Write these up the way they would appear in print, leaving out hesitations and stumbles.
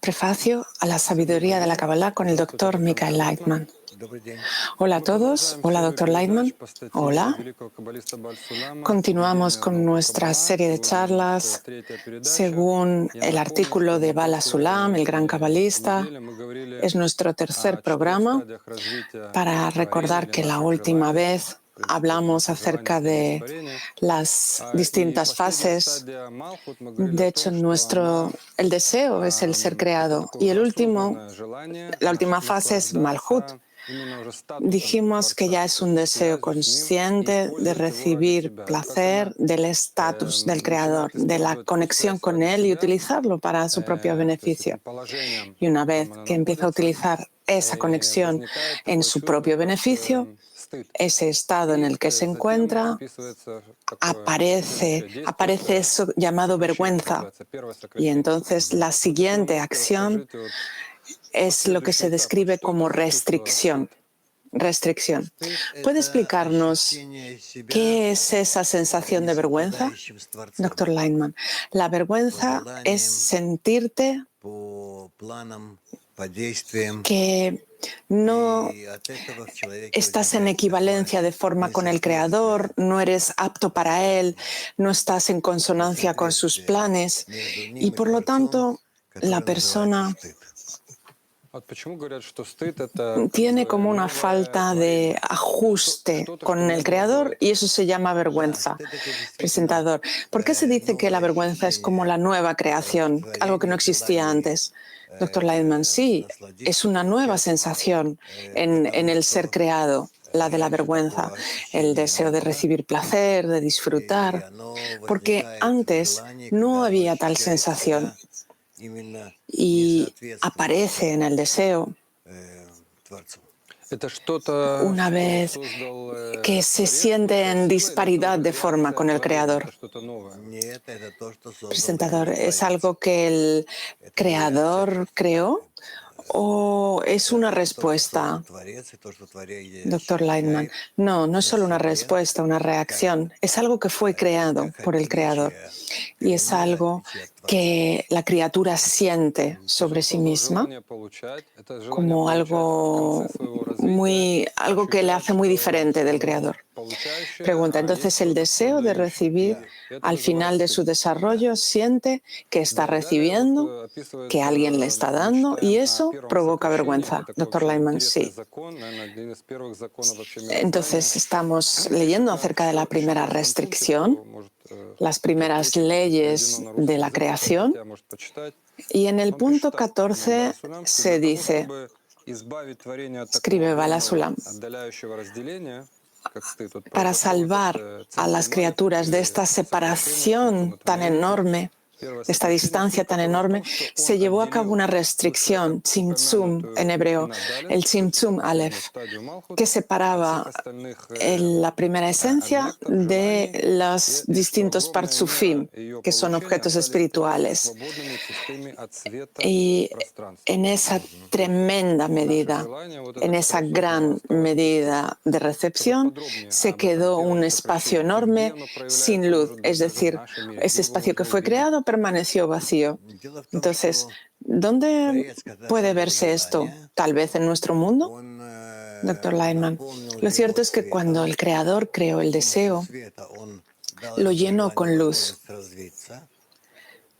Prefacio a la sabiduría de la Kabbalah con el doctor Michael Leitman. Hola a todos. Hola, doctor Leitman. Hola. Continuamos con nuestra serie de charlas según el artículo de Bala Sulam, el gran cabalista. Es nuestro tercer programa para recordar que la última vez hablamos acerca de las distintas fases. De hecho, el deseo es el ser creado y la última fase es Malhut. Dijimos que ya es un deseo consciente de recibir placer del estatus del creador, de la conexión con él y utilizarlo para su propio beneficio. Y una vez que empieza a utilizar esa conexión en su propio beneficio, ese estado en el que se encuentra, aparece eso llamado vergüenza. Y entonces la siguiente acción es lo que se describe como restricción. ¿Puede explicarnos qué es esa sensación de vergüenza, doctor Leitman? La vergüenza es sentirte que no estás en equivalencia de forma con el Creador, no eres apto para Él, no estás en consonancia con sus planes y por lo tanto la persona tiene como una falta de ajuste con el Creador y eso se llama vergüenza. Presentador, ¿por qué se dice que la vergüenza es como la nueva creación, algo que no existía antes? Doctor Leitman, sí, es una nueva sensación en el ser creado, la de la vergüenza, el deseo de recibir placer, de disfrutar, porque antes no había tal sensación y aparece en el deseo una vez que se siente en disparidad de forma con el Creador. Presentador, ¿es algo que el Creador creó o es una respuesta? Doctor Leitman, no, no es solo una respuesta, una reacción. Es algo que fue creado por el Creador y es algo que la criatura siente sobre sí misma como algo que le hace muy diferente del Creador. Pregunta, entonces el deseo de recibir al final de su desarrollo siente que está recibiendo, que alguien le está dando y eso provoca vergüenza. Doctor Leitman, sí. Entonces estamos leyendo acerca de la primera restricción, las primeras leyes de la creación. Y en el punto 14 se dice, escribe Bala Sulam, para salvar a las criaturas de esta separación tan enorme, de esta distancia tan enorme, se llevó a cabo una restricción, tzimtzum en hebreo, el tzimtzum aleph, que separaba la primera esencia de los distintos partzufim, que son objetos espirituales. Y en esa tremenda medida, en esa gran medida de recepción, se quedó un espacio enorme sin luz, es decir, ese espacio que fue creado permaneció vacío. Entonces, ¿dónde puede verse esto? ¿Tal vez en nuestro mundo? Doctor Leitman, lo cierto es que cuando el Creador creó el deseo, lo llenó con luz.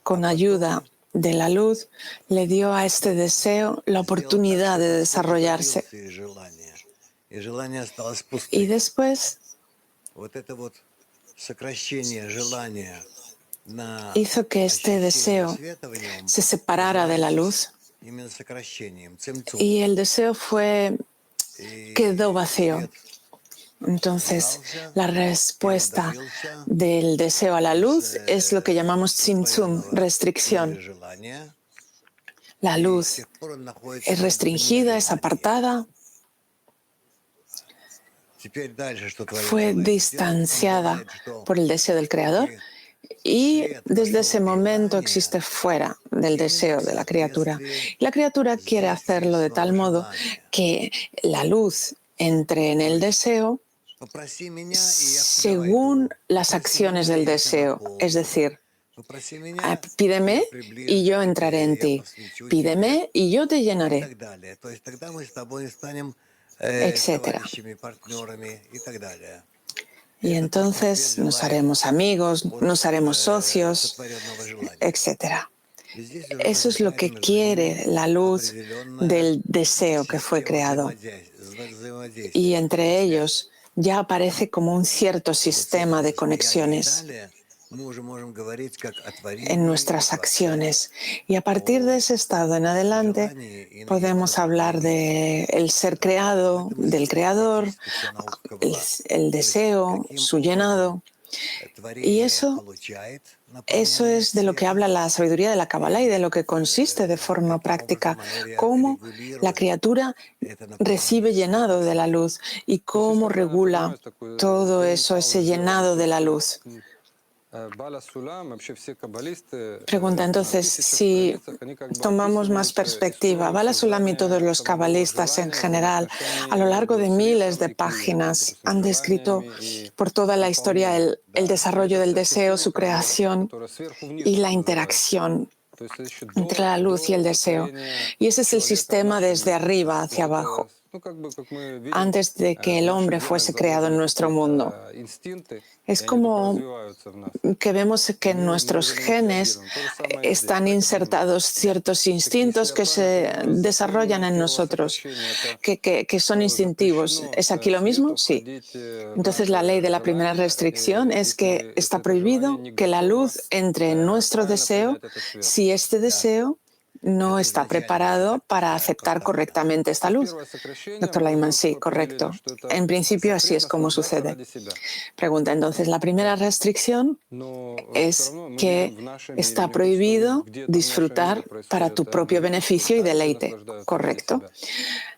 Con ayuda de la luz, le dio a este deseo la oportunidad de desarrollarse. Y después hizo que este deseo se separara de la luz y el deseo quedó vacío. Entonces, la respuesta del deseo a la luz es lo que llamamos tzimtzum, restricción. La luz es restringida, es apartada, fue distanciada por el deseo del Creador y desde ese momento existe fuera del deseo de la criatura. La criatura quiere hacerlo de tal modo que la luz entre en el deseo según las acciones del deseo, es decir, Pídeme y yo entraré en ti. Pídeme y yo te llenaré, etcétera. Y entonces nos haremos amigos, nos haremos socios, etcétera. Eso es lo que quiere la luz del deseo que fue creado. Y entre ellos ya aparece como un cierto sistema de conexiones en nuestras acciones. Y a partir de ese estado en adelante podemos hablar de el ser creado, del creador, el deseo, su llenado. Y eso es de lo que habla la sabiduría de la Kabbalah y de lo que consiste de forma práctica, cómo la criatura recibe llenado de la luz y cómo regula todo eso, ese llenado de la luz. Pregunta entonces, si tomamos más perspectiva, Bala Sulam y todos los cabalistas en general, a lo largo de miles de páginas, han descrito por toda la historia el desarrollo del deseo, su creación y la interacción entre la luz y el deseo. Y ese es el sistema desde arriba hacia abajo, antes de que el hombre fuese creado en nuestro mundo. Es como que vemos que en nuestros genes están insertados ciertos instintos que se desarrollan en nosotros, que son instintivos. ¿Es aquí lo mismo? Sí. Entonces la ley de la primera restricción es que está prohibido que la luz entre en nuestro deseo si este deseo no está preparado para aceptar correctamente esta luz. Doctor Lyman, sí, correcto. En principio así es como sucede. Pregunta, entonces, la primera restricción es que está prohibido disfrutar para tu propio beneficio y deleite. Correcto.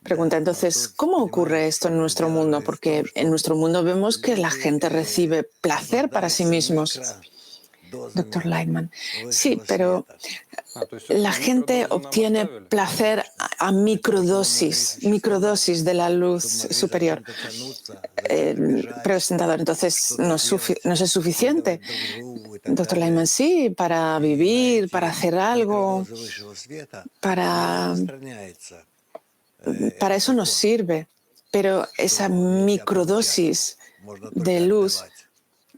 Pregunta, entonces, ¿cómo ocurre esto en nuestro mundo? Porque en nuestro mundo vemos que la gente recibe placer para sí mismos. Doctor Lightman, sí, pero la gente obtiene placer a microdosis de la luz superior. Presentador, entonces no es suficiente. Doctor Lightman, sí, para vivir, para hacer algo, para eso nos sirve. Pero esa microdosis de luz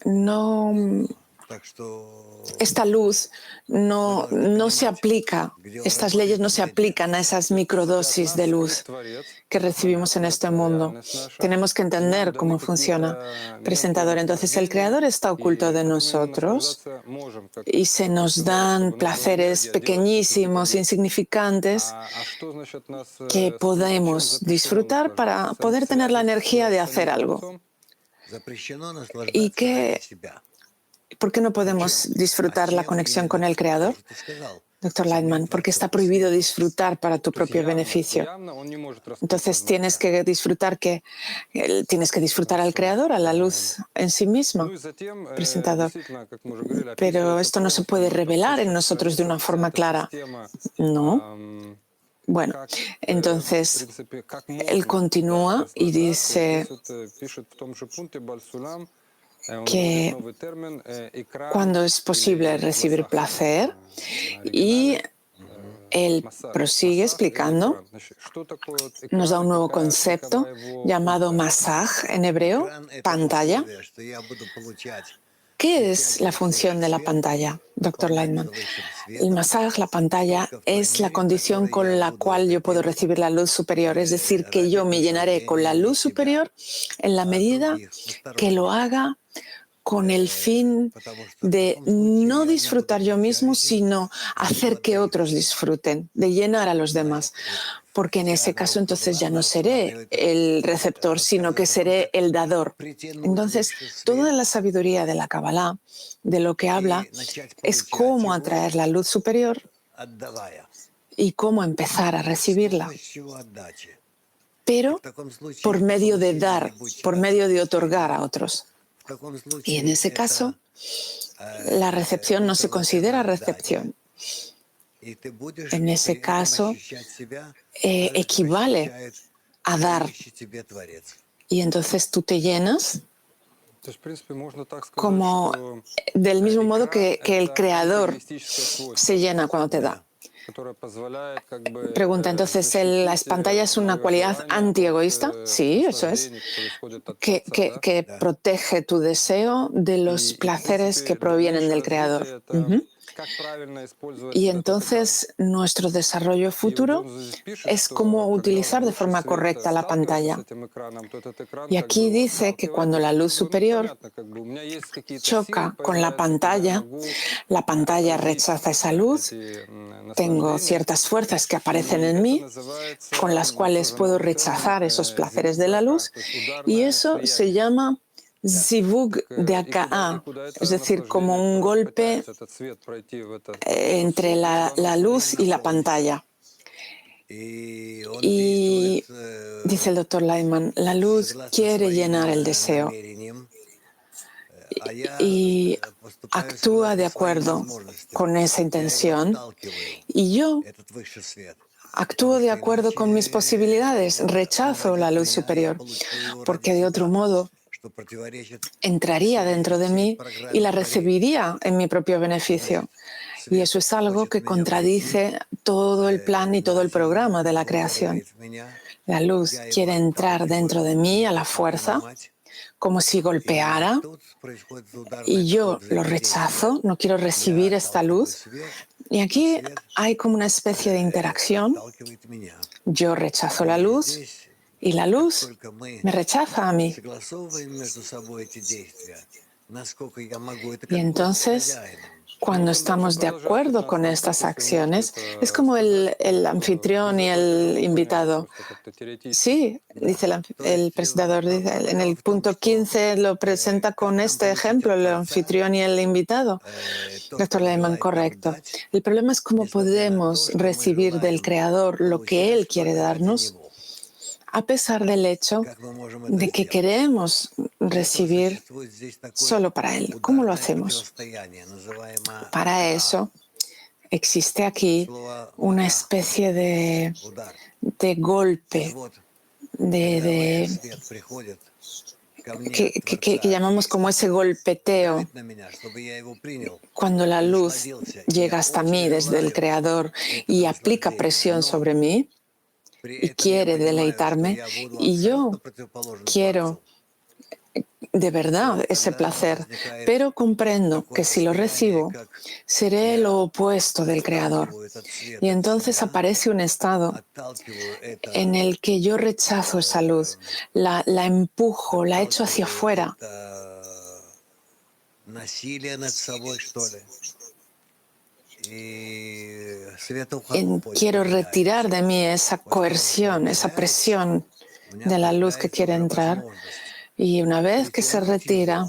no... Esta luz no se aplica, estas leyes no se aplican a esas microdosis de luz que recibimos en este mundo. Tenemos que entender cómo funciona. Presentador, entonces el Creador está oculto de nosotros y se nos dan placeres pequeñísimos, insignificantes, que podemos disfrutar para poder tener la energía de hacer algo. Y que ¿por qué no podemos disfrutar la conexión con el Creador? Doctor Lightman, porque está prohibido disfrutar para tu propio beneficio. Entonces tienes que disfrutar al Creador, a la luz en sí misma. Presentador. Pero esto no se puede revelar en nosotros de una forma clara. No. Bueno, entonces él continúa y dice que cuando es posible recibir placer, y él prosigue explicando, nos da un nuevo concepto llamado masaj en hebreo, pantalla. ¿Qué es la función de la pantalla, Dr. Lightman? El masaj, la pantalla, es la condición con la cual yo puedo recibir la luz superior, es decir, que yo me llenaré con la luz superior en la medida que lo haga con el fin de no disfrutar yo mismo, sino hacer que otros disfruten, de llenar a los demás. Porque en ese caso entonces ya no seré el receptor, sino que seré el dador. Entonces, toda la sabiduría de la Kabbalah, de lo que habla, es cómo atraer la luz superior y cómo empezar a recibirla. Pero por medio de dar, por medio de otorgar a otros. Y en ese caso, la recepción no se considera recepción. En ese caso, equivale a dar. Y entonces tú te llenas como del mismo modo que el creador se llena cuando te da. Pregunta, entonces, ¿la pantalla es una cualidad antiegoísta? Sí, eso es. Que protege tu deseo de los placeres que provienen del creador. Y entonces nuestro desarrollo futuro es cómo utilizar de forma correcta la pantalla. Y aquí dice que cuando la luz superior choca con la pantalla rechaza esa luz. Tengo ciertas fuerzas que aparecen en mí con las cuales puedo rechazar esos placeres de la luz, y eso se llama zivug de Aka'a, es decir, como un golpe entre la luz y la pantalla. Y dice el doctor Lyman, la luz quiere llenar el deseo y actúa de acuerdo con esa intención, y yo actúo de acuerdo con mis posibilidades, rechazo la luz superior, porque de otro modo entraría dentro de mí y la recibiría en mi propio beneficio. Y eso es algo que contradice todo el plan y todo el programa de la creación. La luz quiere entrar dentro de mí a la fuerza, como si golpeara, y yo lo rechazo, no quiero recibir esta luz. Y aquí hay como una especie de interacción. Yo rechazo la luz y la luz me rechaza a mí. Y entonces, cuando estamos de acuerdo con estas acciones, es como el anfitrión y el invitado. Sí, dice el presentador, dice, en el punto 15 lo presenta con este ejemplo, el anfitrión y el invitado. Doctor Lyman, correcto. El problema es cómo podemos recibir del Creador lo que Él quiere darnos, a pesar del hecho de que queremos recibir solo para Él. ¿Cómo lo hacemos? Para eso existe aquí una especie de golpe, que llamamos como ese golpeteo. Cuando la luz llega hasta mí desde el Creador y aplica presión sobre mí y quiere deleitarme, y yo quiero de verdad ese placer, pero comprendo que si lo recibo, seré lo opuesto del Creador. Y entonces aparece un estado en el que yo rechazo esa luz, la empujo, la echo hacia afuera. Quiero retirar de mí esa coerción, esa presión de la luz que quiere entrar. Y una vez que se retira,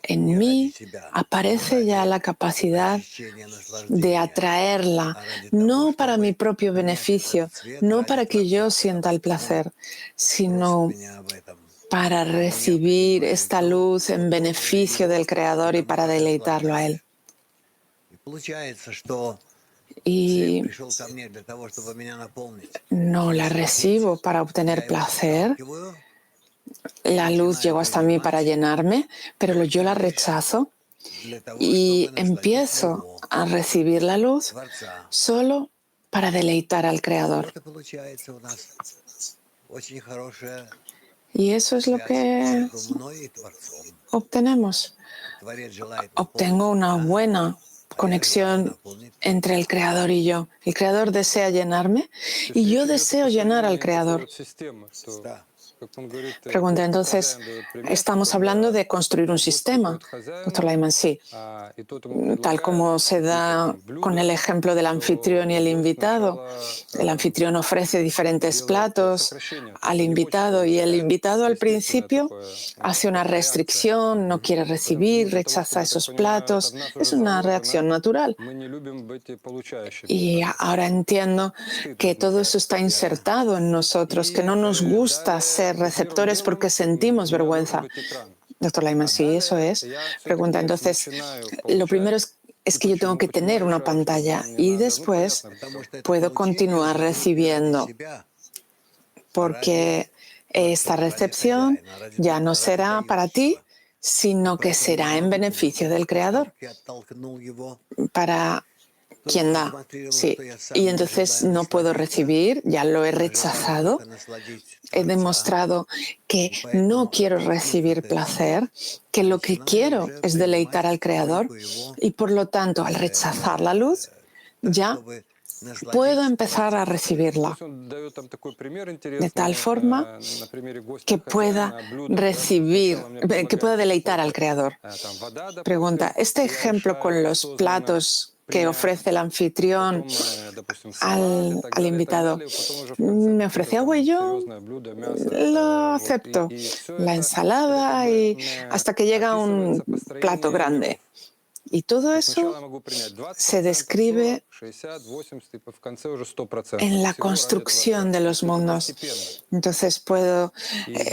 en mí aparece ya la capacidad de atraerla, no para mi propio beneficio, no para que yo sienta el placer, sino para recibir esta luz en beneficio del Creador y para deleitarlo a Él. Y no la recibo para obtener placer. La luz llegó hasta mí para llenarme, pero yo la rechazo y empiezo a recibir la luz solo para deleitar al Creador. Y eso es lo que obtenemos. Obtengo una buena conexión entre el Creador y yo. El Creador desea llenarme y yo deseo llenar al Creador. Pregunta, entonces, estamos hablando de construir un sistema. Doctor Lyman, sí. Tal como se da con el ejemplo del anfitrión y el invitado. El anfitrión ofrece diferentes platos al invitado y el invitado al principio hace una restricción, no quiere recibir, rechaza esos platos. Es una reacción natural. Y ahora entiendo que todo eso está insertado en nosotros, que no nos gusta ser receptores porque sentimos vergüenza. Doctor Lyman, sí, eso es. Pregunta, entonces, lo primero es que yo tengo que tener una pantalla y después puedo continuar recibiendo, porque esta recepción ya no será para ti, sino que será en beneficio del Creador, para quien da. Sí. Y entonces no puedo recibir, ya lo he rechazado, he demostrado que no quiero recibir placer, que lo que quiero es deleitar al Creador, y por lo tanto, al rechazar la luz, ya puedo empezar a recibirla de tal forma que pueda recibir, que pueda deleitar al Creador. Pregunta, este ejemplo con los platos que ofrece el anfitrión al invitado, me ofrece agua y yo lo acepto, la ensalada, y hasta que llega un plato grande. Y todo eso se describe en la construcción de los mundos. Entonces puedo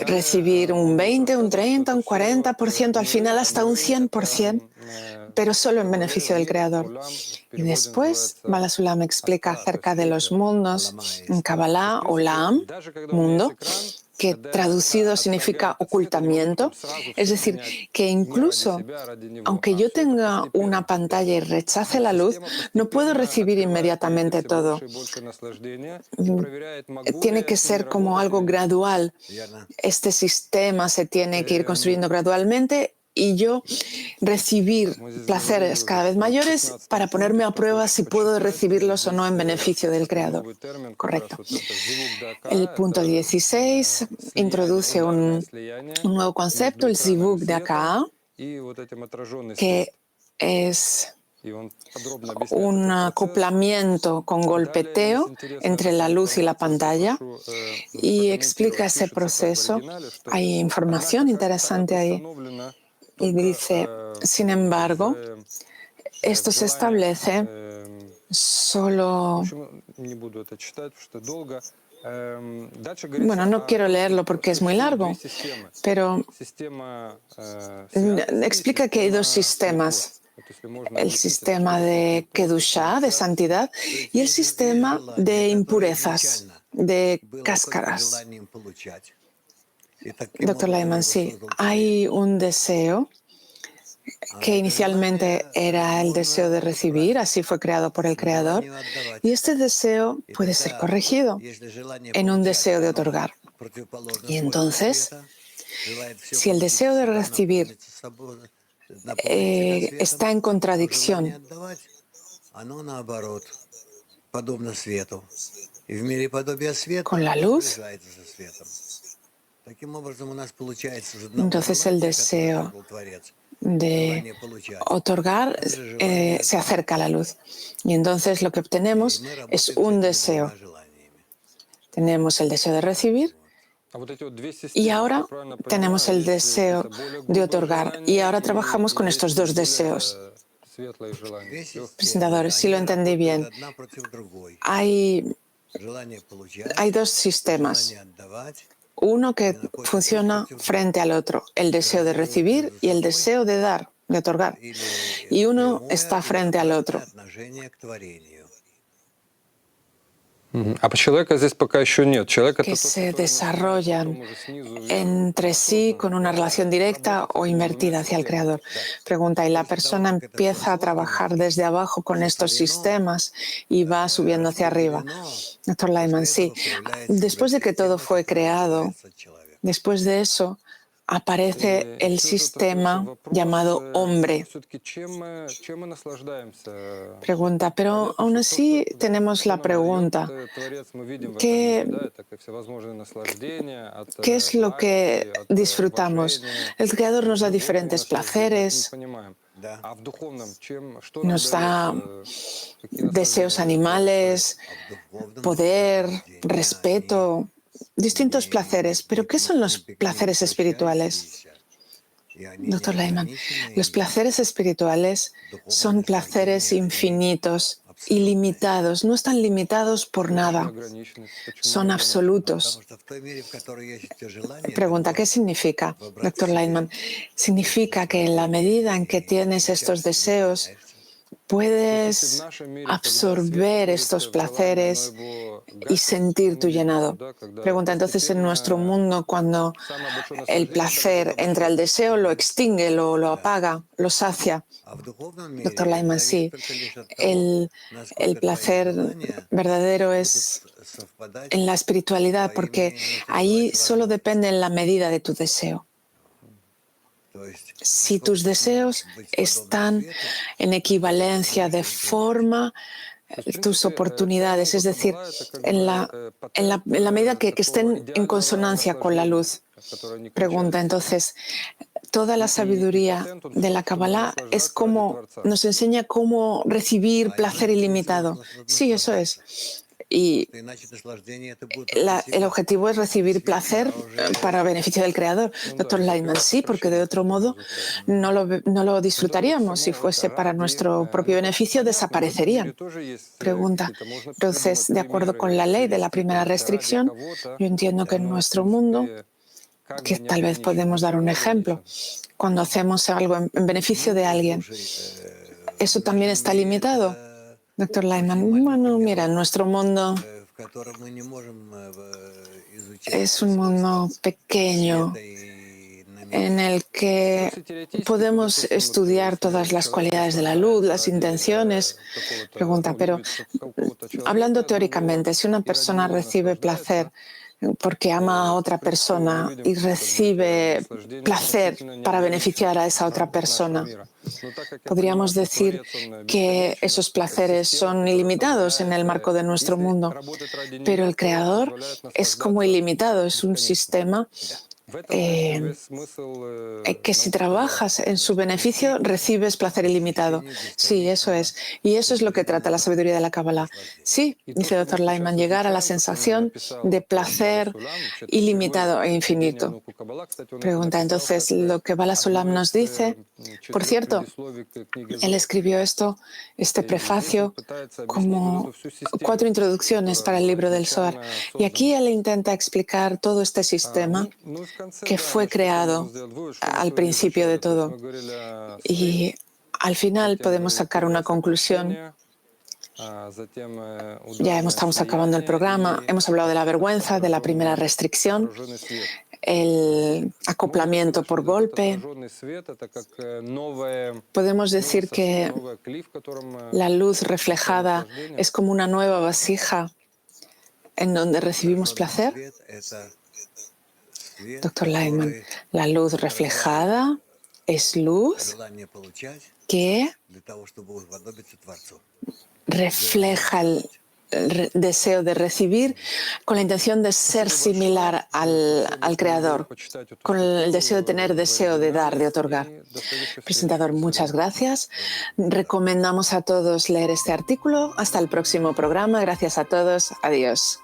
recibir un 20, un 30, un 40%, al final hasta un 100%, pero solo en beneficio del Creador. Y después Bala Sulam explica acerca de los mundos en Kabbalah, Olam, mundo, que traducido significa ocultamiento. Es decir, que incluso aunque yo tenga una pantalla y rechace la luz, no puedo recibir inmediatamente todo. Tiene que ser como algo gradual. Este sistema se tiene que ir construyendo gradualmente y yo recibir placeres cada vez mayores para ponerme a prueba si puedo recibirlos o no en beneficio del Creador. Correcto. El punto 16 introduce un nuevo concepto, el zivug de acá, que es un acoplamiento con golpeteo entre la luz y la pantalla, y explica ese proceso. Hay información interesante ahí. Y dice, sin embargo, esto se establece solo... Bueno, no quiero leerlo porque es muy largo, pero explica que hay dos sistemas. El sistema de Kedushá, de santidad, y el sistema de impurezas, de cáscaras. Doctor Lyman, sí, hay un deseo que inicialmente era el deseo de recibir, así fue creado por el Creador, y este deseo puede ser corregido en un deseo de otorgar. Y entonces, si el deseo de recibir está en contradicción con la luz, entonces el deseo de otorgar se acerca a la luz. Y entonces lo que obtenemos es un deseo. Tenemos el deseo de recibir y ahora tenemos el deseo de otorgar. Y ahora trabajamos con estos dos deseos. Presentadores, si lo entendí bien, hay dos sistemas. Uno que funciona frente al otro, el deseo de recibir y el deseo de dar, de otorgar. Y uno está frente al otro. Que se desarrollan entre sí con una relación directa o invertida hacia el Creador. Pregunta, ¿y la persona empieza a trabajar desde abajo con estos sistemas y va subiendo hacia arriba? Doctor Lyman, sí. Después de que todo fue creado, después de eso, aparece el sistema llamado hombre. Pregunta, pero aún así tenemos la pregunta, ¿qué es lo que disfrutamos? El Creador nos da diferentes placeres, nos da deseos animales, poder, respeto, distintos placeres. ¿Pero qué son los placeres espirituales? Doctor Lyman, los placeres espirituales son placeres infinitos, ilimitados, no están limitados por nada, son absolutos. Pregunta, ¿qué significa, Doctor Lyman? Significa que en la medida en que tienes estos deseos, puedes absorber estos placeres y sentir tu llenado. Pregunta, entonces, en nuestro mundo, cuando el placer entra al deseo, lo extingue, lo apaga, lo sacia. Doctor Lyman, sí. El placer verdadero es en la espiritualidad, porque ahí solo depende en la medida de tu deseo. Si tus deseos están en equivalencia de forma, tus oportunidades, es decir, en la medida que estén en consonancia con la luz. Pregunta, entonces, toda la sabiduría de la Kabbalah es como, nos enseña cómo recibir placer ilimitado. Sí, eso es. Y el objetivo es recibir placer para beneficio del Creador. Doctor Lyman, sí, porque de otro modo no lo disfrutaríamos. Si fuese para nuestro propio beneficio, desaparecerían. Pregunta, entonces, de acuerdo con la ley de la primera restricción, yo entiendo que en nuestro mundo, que tal vez podemos dar un ejemplo, cuando hacemos algo en beneficio de alguien, ¿eso también está limitado? Doctor Lyman, bueno, mira, en nuestro mundo es un mundo pequeño en el que podemos estudiar todas las cualidades de la luz, las intenciones. Pregunta, pero hablando teóricamente, si una persona recibe placer porque ama a otra persona y recibe placer para beneficiar a esa otra persona, podríamos decir que esos placeres son ilimitados en el marco de nuestro mundo, pero el Creador es como ilimitado, es un sistema que si trabajas en su beneficio recibes placer ilimitado. Sí, eso es. Y eso es lo que trata la sabiduría de la Kabbalah. Sí, dice Dr. Lyman, llegar a la sensación de placer ilimitado e infinito. Pregunta, entonces, lo que Bala Sulam nos dice, por cierto, él escribió este prefacio, como 4 introducciones para el libro del Zohar. Y aquí él intenta explicar todo este sistema que fue creado al principio de todo. Y al final podemos sacar una conclusión. Ya estamos acabando el programa. Hemos hablado de la vergüenza, de la primera restricción, el acoplamiento por golpe. Podemos decir que la luz reflejada es como una nueva vasija en donde recibimos placer. Doctor Lyman, la luz reflejada es luz que refleja el deseo de recibir con la intención de ser similar al Creador, con el deseo de tener deseo de dar, de otorgar. Presentador, muchas gracias. Recomendamos a todos leer este artículo. Hasta el próximo programa. Gracias a todos. Adiós.